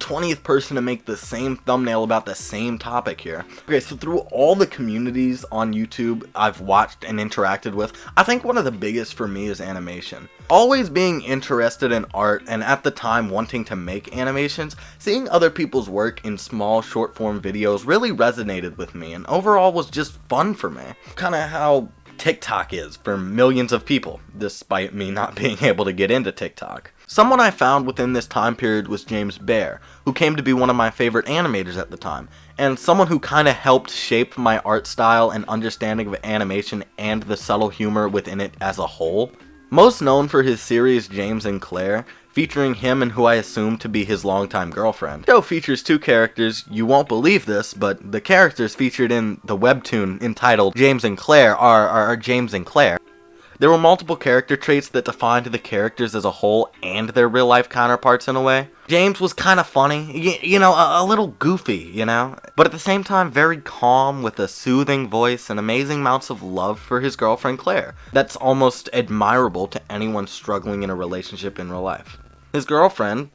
20th person to make the same thumbnail about the same topic here. Okay, so through all the communities on YouTube I've watched and interacted with, I think one of the biggest for me is animation. Always being interested in art and at the time wanting to make animations, seeing other people's work in small short form videos really resonated with me and overall was just fun for me. Kinda how TikTok is for millions of people, despite me not being able to get into TikTok. Someone I found within this time period was James Bear, who came to be one of my favorite animators at the time, and someone who kinda helped shape my art style and understanding of animation and the subtle humor within it as a whole. Most known for his series James and Claire, featuring him and who I assume to be his longtime girlfriend. The show features two characters. You won't believe this, but the characters featured in the webtoon entitled James and Claire are James and Claire. There were multiple character traits that defined the characters as a whole and their real life counterparts in a way. James was kind of funny, you know, a little goofy, you know, but at the same time very calm with a soothing voice and amazing amounts of love for his girlfriend Claire. That's almost admirable to anyone struggling in a relationship in real life. His girlfriend,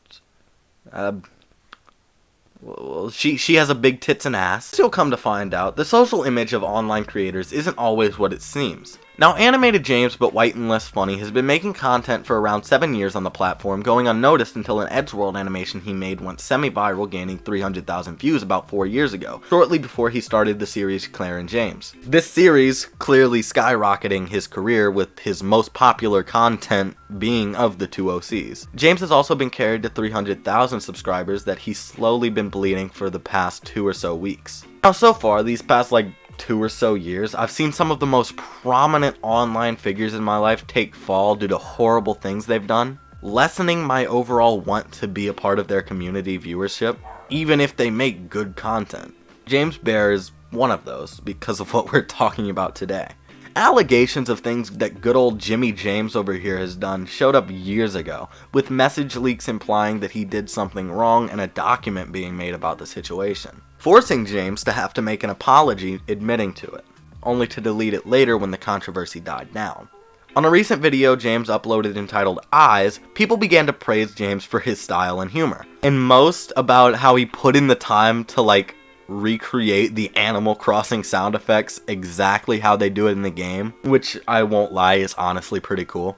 well, she has a big tits and ass. You'll come to find out, the social image of online creators isn't always what it seems. Now, Animated James, but white and less funny, has been making content for around 7 years on the platform, going unnoticed until an Edgeworld animation he made went semi-viral, gaining 300,000 views about 4 years ago, shortly before he started the series Claire and James. This series clearly skyrocketing his career, with his most popular content being of the two OCs. James has also been carried to 300,000 subscribers that he's slowly been bleeding for the past 2 or so weeks. Now, so far, these past 2 or so years, I've seen some of the most prominent online figures in my life take fall due to horrible things they've done, lessening my overall want to be a part of their community viewership, even if they make good content. James Bear is one of those, because of what we're talking about today. Allegations of things that good old Jimmy James over here has done showed up years ago, with message leaks implying that he did something wrong and a document being made about the situation, forcing James to have to make an apology admitting to it, only to delete it later when the controversy died down. On a recent video James uploaded entitled Eyes, people began to praise James for his style and humor, and most about how he put in the time to recreate the Animal Crossing sound effects exactly how they do it in the game, which I won't lie is honestly pretty cool.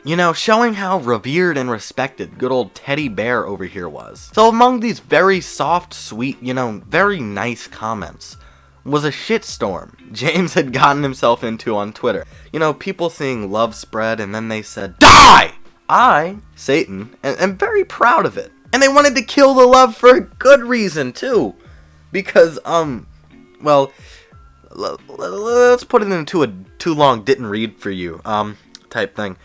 You know, showing how revered and respected good old Teddy Bear over here was. So among these very soft, sweet, very nice comments was a shitstorm James had gotten himself into on Twitter. You know, people seeing love spread and then they said, DIE! I, Satan, am very proud of it. And they wanted to kill the love for a good reason, too. Because, well, let's put it into a too long didn't read for you, type thing.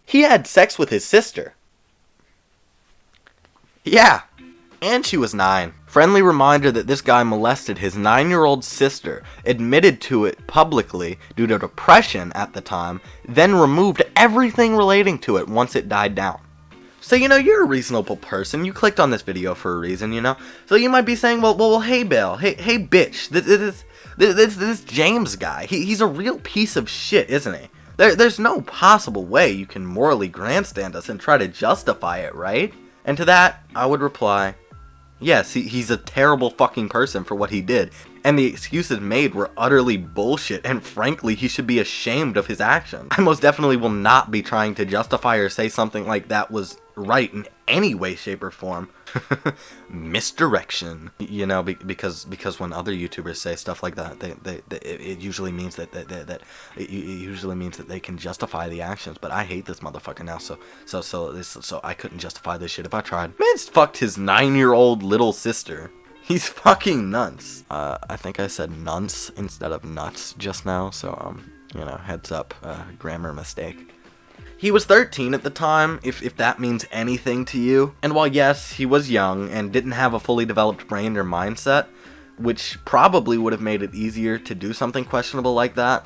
He had sex with his sister. Yeah, and she was 9. Friendly reminder that this guy molested his 9-year-old sister, admitted to it publicly due to depression at the time, then removed everything relating to it once it died down. So, you're a reasonable person. You clicked on this video for a reason, So you might be saying, well, hey, Bill. Hey, bitch. This James guy. He's a real piece of shit, isn't he? There's no possible way you can morally grandstand us and try to justify it, right? And to that, I would reply, yes, he's a terrible fucking person for what he did. And the excuses made were utterly bullshit, and frankly, he should be ashamed of his actions. I most definitely will not be trying to justify or say something like that was right in any way, shape, or form. Misdirection. Because when other YouTubers say stuff like that, it usually means that they can justify the actions. But I hate this motherfucker now, so I couldn't justify this shit if I tried. Man's fucked his 9-year-old little sister. He's fucking nuts. I think I said nunts instead of nuts just now, so, heads up, grammar mistake. He was 13 at the time, if that means anything to you. And while yes, he was young and didn't have a fully developed brain or mindset, which probably would have made it easier to do something questionable like that.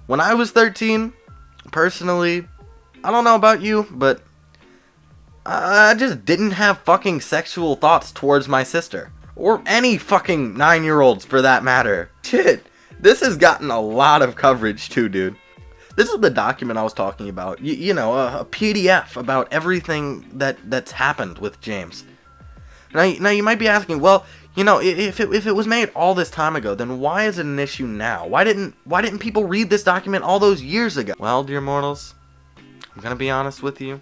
When I was 13, personally, I don't know about you, but I just didn't have fucking sexual thoughts towards my sister. Or any fucking 9-year-olds for that matter. Shit, this has gotten a lot of coverage too, dude. This is the document I was talking about. You know, a PDF about everything that's happened with James. Now you might be asking, well, you know, if it was made all this time ago, then why is it an issue now? Why didn't people read this document all those years ago? Well, dear mortals, I'm gonna be honest with you.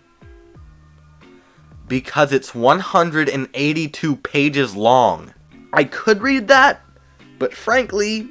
Because it's 182 pages long. I could read that, but frankly,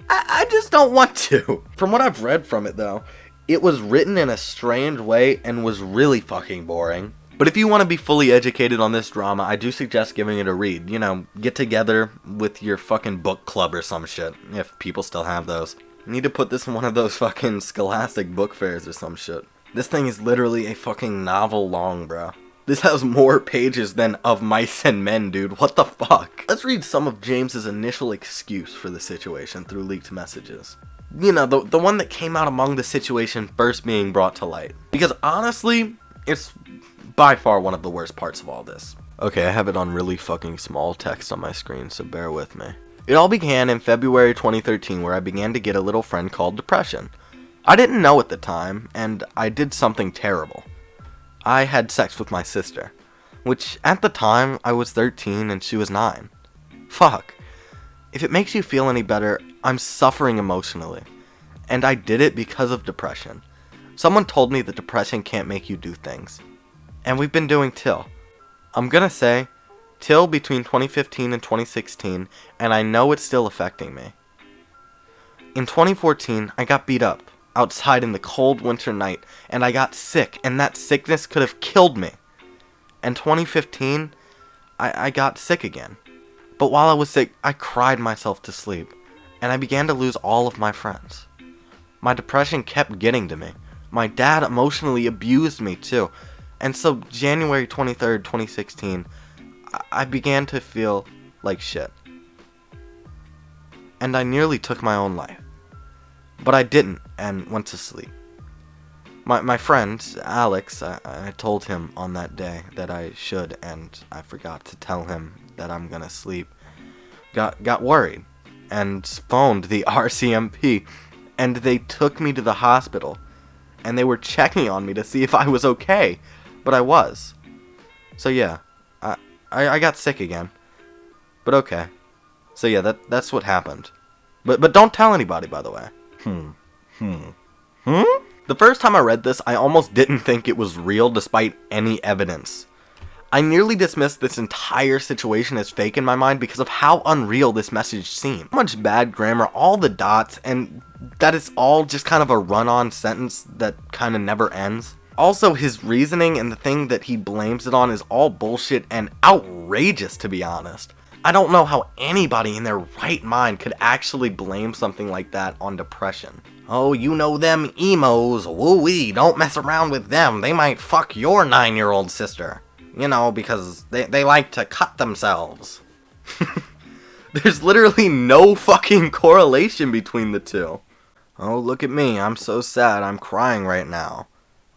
I just don't want to. From what I've read from it, though, it was written in a strange way and was really fucking boring. But if you want to be fully educated on this drama, I do suggest giving it a read. You know, get together with your fucking book club or some shit, if people still have those. You need to put this in one of those fucking Scholastic book fairs or some shit. This thing is literally a fucking novel long, bro. This has more pages than Of Mice and Men, dude. What the fuck? Let's read some of James's initial excuse for the situation through leaked messages. You know, the one that came out among the situation first being brought to light. Because honestly, it's by far one of the worst parts of all this. Okay, I have it on really fucking small text on my screen, so bear with me. It all began in February 2013, where I began to get a little friend called depression. I didn't know at the time, and I did something terrible. I had sex with my sister, which at the time I was 13 and she was 9. Fuck. If it makes you feel any better, I'm suffering emotionally, and I did it because of depression. Someone told me that depression can't make you do things, and we've been doing Till. I'm gonna say Till between 2015 and 2016, and I know it's still affecting me. In 2014, I got beat up outside in the cold winter night, and I got sick, and that sickness could have killed me. And 2015, I got sick again. But while I was sick, I cried myself to sleep, and I began to lose all of my friends. My depression kept getting to me. My dad emotionally abused me too. And so January 23rd, 2016, I began to feel like shit. And I nearly took my own life. But I didn't, and went to sleep. My friend, Alex, I told him on that day that I should, and I forgot to tell him that I'm gonna sleep. Got worried, and phoned the RCMP, and they took me to the hospital, and they were checking on me to see if I was okay, but I was. So yeah, I got sick again, but okay. So yeah, that's what happened. But don't tell anybody, by the way. The first time I read this, I almost didn't think it was real despite any evidence. I nearly dismissed this entire situation as fake in my mind because of how unreal this message seemed. So much bad grammar, all the dots, and that it's all just kind of a run-on sentence that kind of never ends. Also, his reasoning and the thing that he blames it on is all bullshit and outrageous, to be honest. I don't know how anybody in their right mind could actually blame something like that on depression. Oh, you know them emos, woo-wee, don't mess around with them, they might fuck your 9-year-old sister. You know, because they like to cut themselves. There's literally no fucking correlation between the two. Oh, look at me, I'm so sad, I'm crying right now.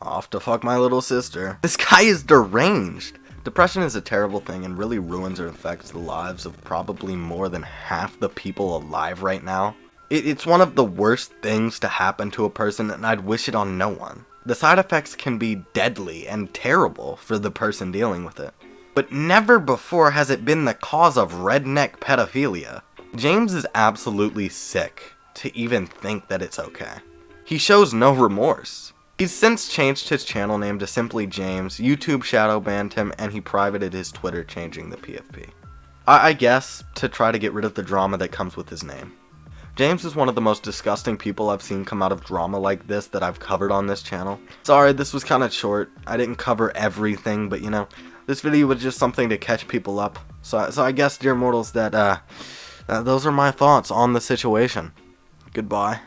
Off to fuck my little sister. This guy is deranged. Depression is a terrible thing and really ruins or affects the lives of probably more than half the people alive right now. It's one of the worst things to happen to a person, and I'd wish it on no one. The side effects can be deadly and terrible for the person dealing with it. But never before has it been the cause of redneck pedophilia. James is absolutely sick to even think that it's okay. He shows no remorse. He's since changed his channel name to simply James, YouTube shadow banned him, and he privated his Twitter, changing the PFP. I guess to try to get rid of the drama that comes with his name. James is one of the most disgusting people I've seen come out of drama like this that I've covered on this channel. Sorry, this was kind of short. I didn't cover everything, but you know, this video was just something to catch people up. So I guess, dear mortals, that those are my thoughts on the situation. Goodbye.